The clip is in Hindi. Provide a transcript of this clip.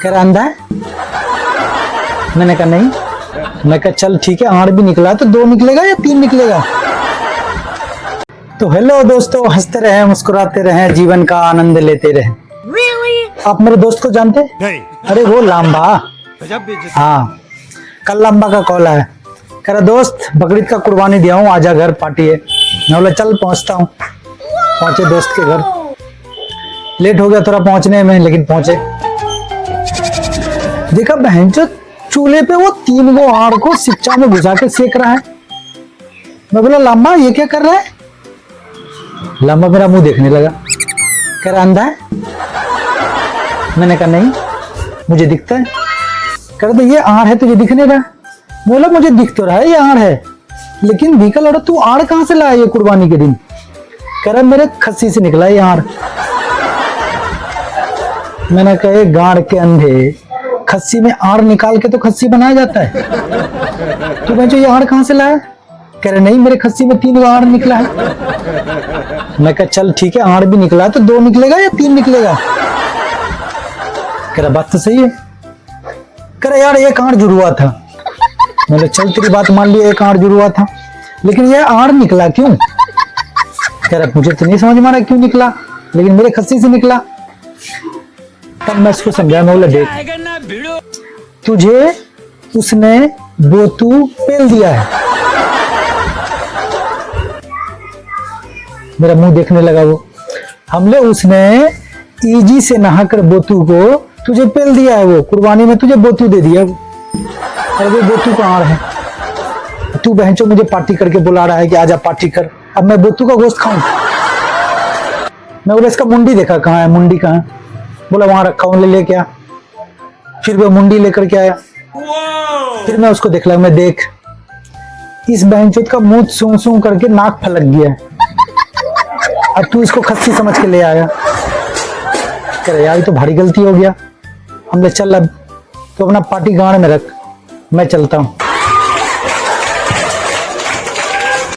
कह रहा अंधा है। मैंने कहा नहीं। मैं कहा चल ठीक है, 8 भी निकला तो 2 निकलेगा या 3 निकलेगा। तो हेलो दोस्तों, हंसते रहे, मुस्कुराते रहे, जीवन का आनंद लेते रहे। आप मेरे दोस्त को जानते? नहीं। अरे वो लांबा। हाँ, कल लांबा का कॉल आया, कह रहा दोस्त बकरीद का कुर्बानी दिया हूँ, आजा घर पार्टी है। मैं बोला चल पहुंचता हूँ। पहुंचे दोस्त के घर, लेट हो गया थोड़ा पहुंचने में, लेकिन पहुंचे। देखा बहन जो चूल्हे पे वो 3 गो आड़ को सिच्चा में घुसा के सेक रहा है। मैं बोला लांबा ये क्या कर रहा है? लांबा मेरा मुंह देखने लगा, कह रहा अंधा है। मैंने कहा नहीं, मुझे दिखता है। कह रहा ये आड़ है तुझे दिख नहीं रहा। बोला मुझे दिख तो रहा है ये आड़ है, लेकिन भीखा लौड़ा तू आड़ कहां से लाया ये कुर्बानी के दिन? कह रहा मेरे खस्सी से निकला ये आड़। मैंने कहा गाड़ के अंधे, खस्सी में आड़ निकाल के तो खस्सी बनाया जाता है। तो मैं जो ये आड़ कहां से लाया? कह रहे नहीं मेरे खस्सी में 3 आड़ निकला है। मैं कहा चल ठीक है, आड़ भी निकला तो 2 निकलेगा या 3 निकलेगा। कह रहा बात तो सही है। कह रहा यार एक आड़ जुड़वा था। मैंने चल तेरी बात मान ली, एक आड़ जुड़वा था, लेकिन ये आड़ निकला क्यों? कह रहा मुझे तो नहीं समझ में आ रहा क्यों निकला, लेकिन मेरे खस्सी से निकला। तब मैं उसको समझाया, मैं बोला देख तुझे उसने बोतू पेल दिया है। मेरा मुंह देखने लगा वो। हमले उसने ईजी से नहाकर बोतू को तुझे पेल दिया है, वो कुर्बानी में तुझे बोतू दे दिया वो। और वो बोतू का आड़ है। तू बहनचो मुझे पार्टी करके बुला रहा है कि आजा पार्टी कर। अब मैं बोतू का गोश्त खाऊं? मैं बोला इसका मुंडी देखा कहाँ है, मुंडी कहाँ? बोला वहां रखा हूं, ले लेके आ। फिर वो मुंडी लेकर के आया। फिर मैं उसको देख लगा, मैं देख इस बहनचोद का मुंह सूं सूं करके नाक फलक गया है, और तू इसको खस्सी समझ के ले आया। कह रहा यार ये तो भारी गलती हो गया। हमने चल अब तो अपना पार्टी गाड़ में रख, मैं चलता हूँ।